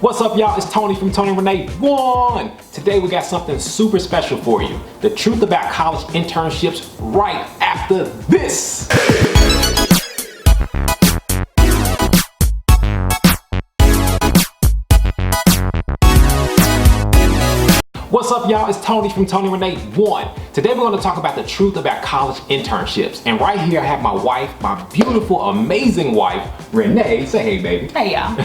What's up, y'all? It's Tony from Tony Renee 1. Today we got something super special for you. The truth about college internships right after this. What's up, y'all? It's Tony from Tony Renee 1. Today we're going to talk about the truth about college internships. And right here I have my wife, my beautiful, amazing wife, Renee. Say hey, baby. Hey, y'all.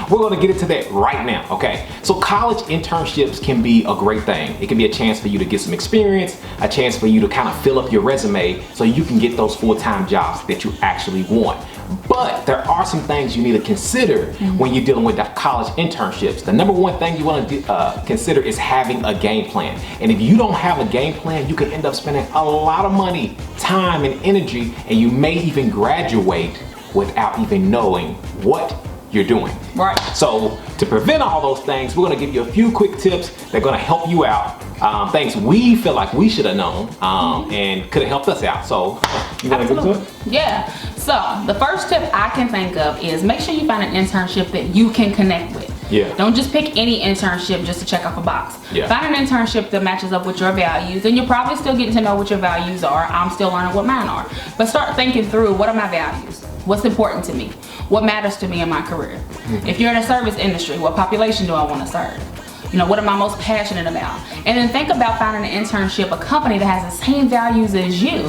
We're going to get into that right now, okay? So college internships can be a great thing. It can be a chance for you to get some experience, a chance for you to kind of fill up your resume so you can get those full-time jobs that you actually want. But there are some things you need to consider when you're dealing with college internships. The number one thing you want to consider is having a game plan. And if you don't have a game plan, you can end up spending a lot of money, time, and energy, and you may even graduate without even knowing what you're doing. Right. So to prevent all those things, we're going to give you a few quick tips that are going to help you out. Things we feel like we should have known and could have helped us out. So you want to get into it? Yeah. So the first tip I can think of is make sure you find an internship that you can connect with. Yeah. Don't just pick any internship just to check off a box. Yeah. Find an internship that matches up with your values, and you're probably still getting to know what your values are. I'm still learning what mine are. But start thinking through, what are my values? What's important to me? What matters to me in my career? If you're in a service industry, what population do I want to serve? You know, what am I most passionate about? And then think about finding an internship, a company that has the same values as you,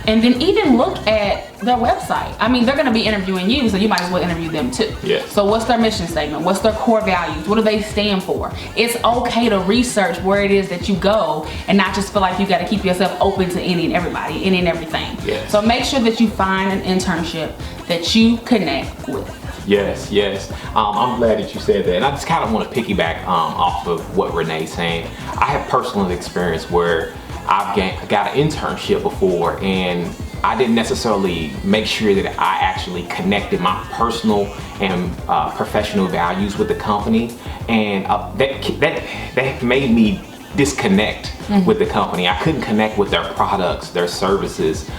and then even look at their website. I mean, they're gonna be interviewing you, so you might as well interview them too. Yeah. So what's their mission statement? What's their core values? What do they stand for? It's okay to research where it is that you go and not just feel like you gotta keep yourself open to any and everybody, any and everything. Yes. So make sure that you find an internship that you connect with. Yes, yes. I'm glad that you said that. And I just kind of want to piggyback off of what Renee's saying. I have personal experience where I've got an internship before, and I didn't necessarily make sure that I actually connected my personal and professional values with the company, and that made me disconnect with the company. I couldn't connect with their products, their services,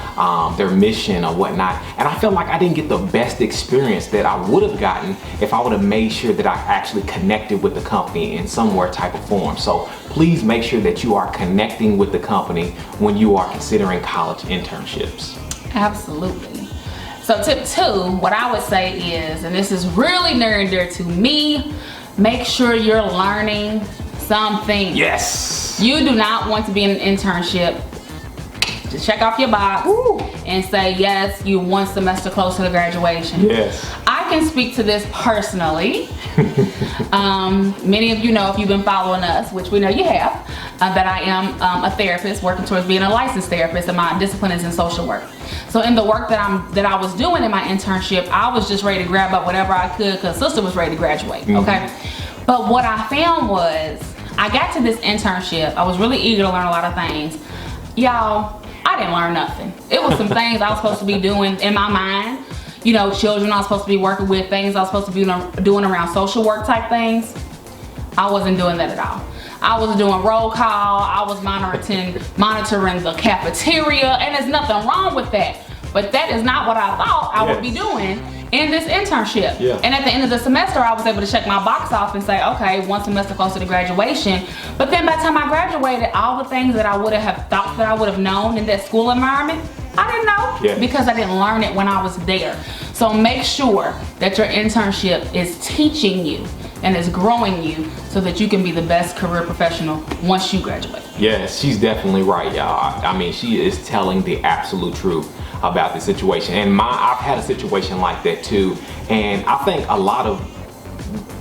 their mission or whatnot. And I felt like I didn't get the best experience that I would have gotten if I would have made sure that I actually connected with the company in some type of form. So please make sure that you are connecting with the company when you are considering college internships. Absolutely. So tip 2, what I would say is, and this is really near and dear to me, make sure you're learning something. Yes. You do not want to be in an internship, just check off your box and say, yes, you one semester closer to graduation. Yes. I can speak to this personally. Many of you know, if you've been following us, which we know you have, that I am a therapist working towards being a licensed therapist, and my discipline is in social work. So in the work that I was doing in my internship, I was just ready to grab up whatever I could because sister was ready to graduate, okay? But what I found was, I got to this internship, I was really eager to learn a lot of things. Y'all, I didn't learn nothing. It was some things I was supposed to be doing in my mind. You know, children I was supposed to be working with, things I was supposed to be doing around social work type things. I wasn't doing that at all. I was doing roll call, I was monitoring the cafeteria, and there's nothing wrong with that. But that is not what I thought I would be doing in this internship. Yeah. And at the end of the semester, I was able to check my box off and say, okay, one semester closer to graduation. But then by the time I graduated, all the things that I would have thought that I would have known in that school environment, I didn't know because I didn't learn it when I was there. So make sure that your internship is teaching you and is growing you so that you can be the best career professional once you graduate. Yes, she's definitely right, y'all. I mean, she is telling the absolute truth about the situation. And I've had a situation like that too. And I think a lot of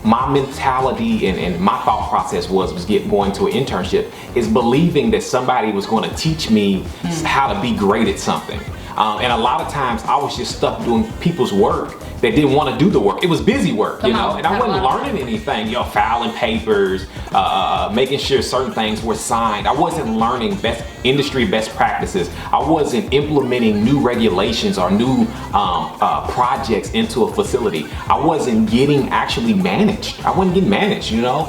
my mentality and my thought process was going to an internship is believing that somebody was going to teach me how to be great at something. And a lot of times I was just stuck doing people's work that didn't want to do the work. It was busy work, you know, and I wasn't learning anything, you know, filing papers, making sure certain things were signed. I wasn't learning industry best practices. I wasn't implementing new regulations or new projects into a facility. I wasn't getting actually managed. I wasn't getting managed, you know?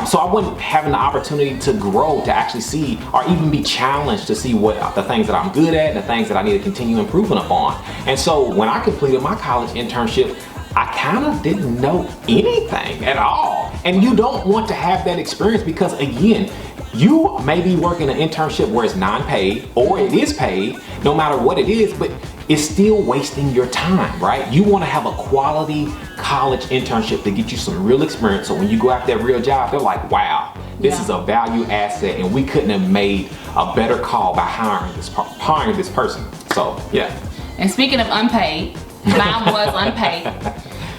So I wasn't having the opportunity to grow, to actually see, or even be challenged to see what the things that I'm good at and the things that I need to continue improving upon. And so when I completed my college internship, I kind of didn't know anything at all. And you don't want to have that experience because, again, you may be working an internship where it's non-paid or it is paid, no matter what it is, but it's still wasting your time, right? You want to have a quality college internship to get you some real experience. So when you go out that real job, they're like, wow, this is a value asset, and we couldn't have made a better call by hiring this person. So, yeah. And speaking of unpaid, mine was unpaid.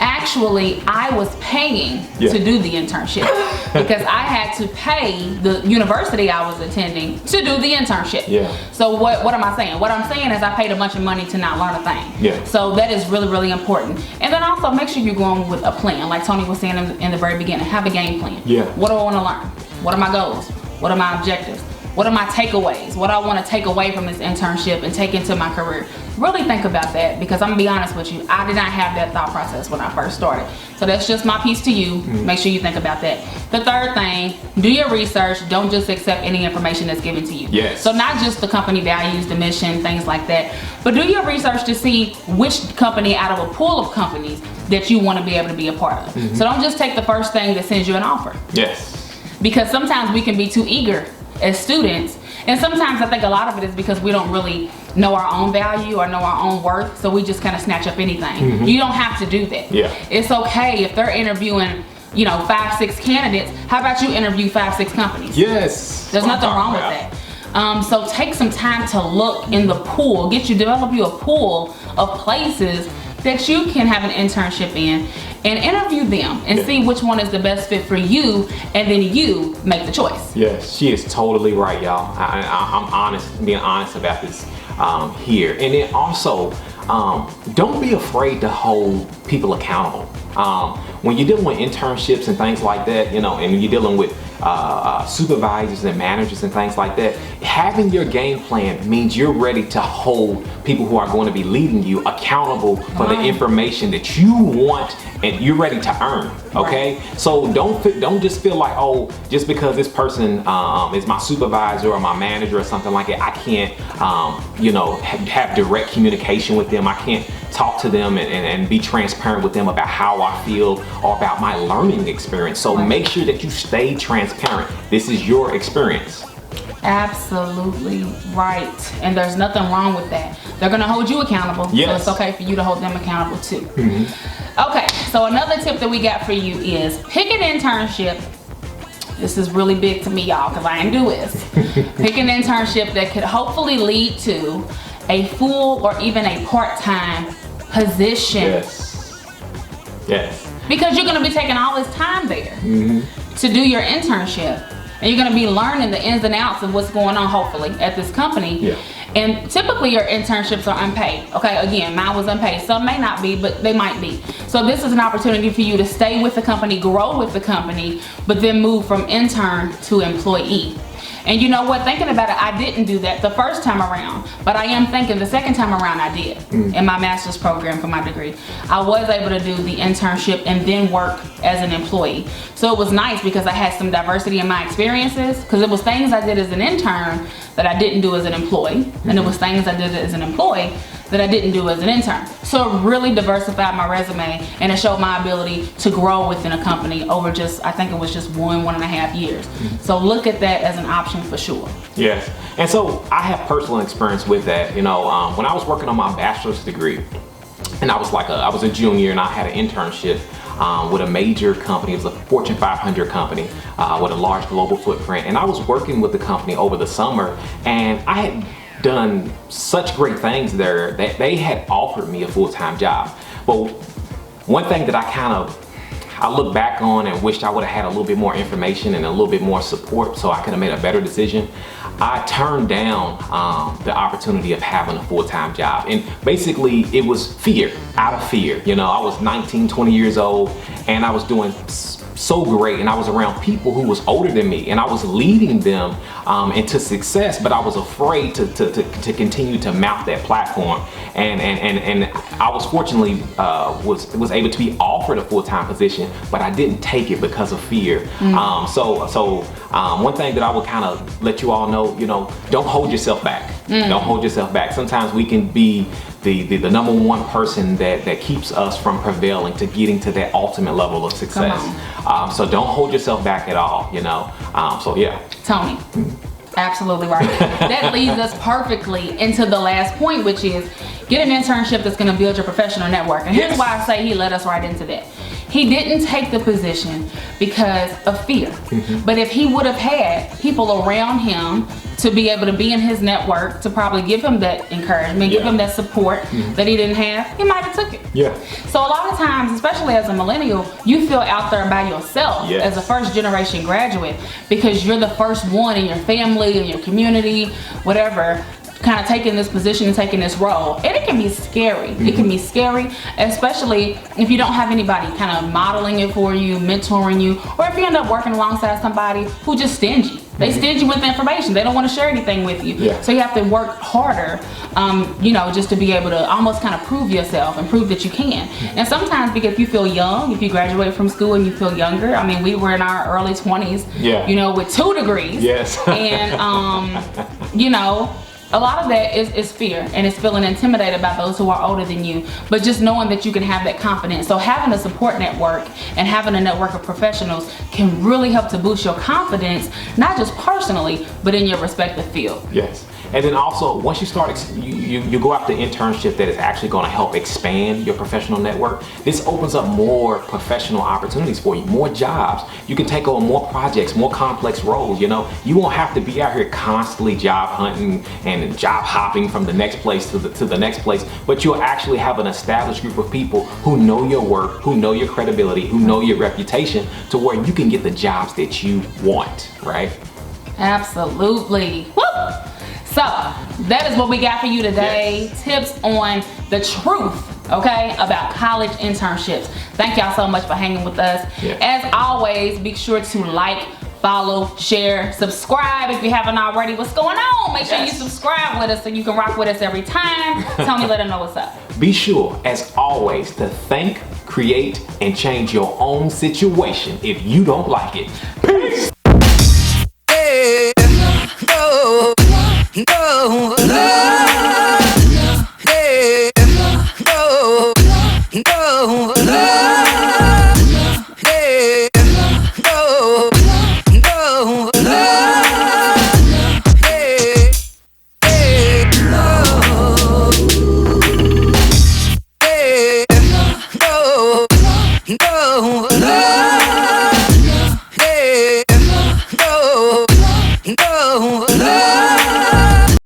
Actually, I was paying to do the internship because I had to pay the university I was attending to do the internship. Yeah. So what am I saying? What I'm saying is I paid a bunch of money to not learn a thing. Yeah. So that is really, really important. And then also make sure you're going with a plan. Like Tony was saying in the very beginning, have a game plan. Yeah. What do I want to learn? What are my goals? What are my objectives? What are my takeaways? What I want to take away from this internship and take into my career? Really think about that, because I'm gonna be honest with you, I did not have that thought process when I first started. So that's just my piece to you. Make sure you think about that. The third thing, do your research. Don't just accept any information that's given to you. Yes. So not just the company values, the mission, things like that, but do your research to see which company out of a pool of companies that you want to be able to be a part of. So don't just take the first thing that sends you an offer. Yes. Because sometimes we can be too eager as students, and sometimes I think a lot of it is because we don't really know our own value or know our own worth, so we just kind of snatch up anything. You don't have to do that. Yeah. It's okay if they're interviewing, 5-6 candidates. How about you interview 5-6 companies? Yes. There's nothing wrong with that. So take some time to look in the pool, develop you a pool of places that you can have an internship in, and interview them and see which one is the best fit for you, and then you make the choice. Yes, she is totally right, y'all. I'm being honest about this here. And then also, don't be afraid to hold people accountable. When you're dealing with internships and things like that, and you're dealing with supervisors and managers and things like that, having your game plan means you're ready to hold people who are going to be leading you accountable for the information that you want and you're ready to earn. Okay, so don't just feel like, oh, just because this person is my supervisor or my manager or something like that, I can't have direct communication with them. I can't talk to them and be transparent with them about how I feel or about my learning experience. So make sure that you stay transparent. This is your experience. Absolutely right. And there's nothing wrong with that. They're gonna hold you accountable. Yes. So it's okay for you to hold them accountable too. Okay, so another tip that we got for you is pick an internship. This is really big to me, y'all, because I didn't do this. Pick an internship that could hopefully lead to a full or even a part-time position. Yes. Yes. Because you're gonna be taking all this time there to do your internship. And you're gonna be learning the ins and outs of what's going on, hopefully, at this company. Yeah. And typically your internships are unpaid. Okay, again, mine was unpaid. Some may not be, but they might be. So this is an opportunity for you to stay with the company, grow with the company, but then move from intern to employee. And you know what, thinking about it, I didn't do that the first time around, but I am thinking the second time around I did in my master's program for my degree. I was able to do the internship and then work as an employee. So it was nice because I had some diversity in my experiences, because it was things I did as an intern that I didn't do as an employee, and it was things I did as an employee that I didn't do as an intern. So it really diversified my resume, and it showed my ability to grow within a company over I think it was just 1.5 years. So look at that as an option for sure. Yes, and so I have personal experience with that. When I was working on my bachelor's degree, and I was a junior, and I had an internship with a major company. It was a Fortune 500 company with a large global footprint, and I was working with the company over the summer, and I had done such great things there that they had offered me a full-time job. But one thing that I look back on and wished I would have had a little bit more information and a little bit more support so I could have made a better decision. I turned down the opportunity of having a full-time job, and basically it was fear, out of fear. I was 19, 20 years old, and I was doing so great, and I was around people who was older than me, and I was leading them into success, but I was afraid to continue to mount that platform. And I was fortunately was able to be offered a full-time position, but I didn't take it because of fear. So one thing that I would kind of let you all know, don't hold yourself back. Don't hold yourself back. Sometimes we can be the number one person that keeps us from prevailing to getting to that ultimate level of success. So don't hold yourself back at all, you know. So yeah. Tony, absolutely right. That leads us perfectly into the last point, which is get an internship that's going to build your professional network. And here's why I say he led us right into that. He didn't take the position because of fear. But if he would have had people around him to be able to be in his network, to probably give him that encouragement, give him that support that he didn't have, he might have took it. So a lot of times, especially as a millennial, you feel out there by yourself as a first generation graduate, because you're the first one in your family, in your community, whatever, kind of taking this position and taking this role. And it can be scary. It can be scary, especially if you don't have anybody kind of modeling it for you, mentoring you, or if you end up working alongside somebody who just stingy. They stingy with information. They don't want to share anything with you. So you have to work harder, you know, just to be able to almost kind of prove yourself and prove that you can. And sometimes, because if you feel young, if you graduate from school and you feel younger, I mean, we were in our early 20s, you know, with 2 degrees. And, you know, a lot of that is fear, and it's feeling intimidated by those who are older than you, but just knowing that you can have that confidence. So having a support network and having a network of professionals can really help to boost your confidence, not just personally, but in your respective field. And then also, once you start, you go after internship that is actually going to help expand your professional network. This opens up more professional opportunities for you, more jobs. You can take on more projects, more complex roles. You know, you won't have to be out here constantly job hunting and job hopping from the next place to the next place, but you'll actually have an established group of people who know your work, who know your credibility, who know your reputation, to where you can get the jobs that you want, right? Absolutely. Woo! So that is what we got for you today. Tips on the truth, okay, about college internships. Thank y'all so much for hanging with us. As always, be sure to like, follow, share, subscribe if you haven't already. What's going on? Make sure you subscribe with us so you can rock with us every time. Tony, let them know what's up. Be sure, as always, to think, create, and change your own situation if you don't like it. Peace!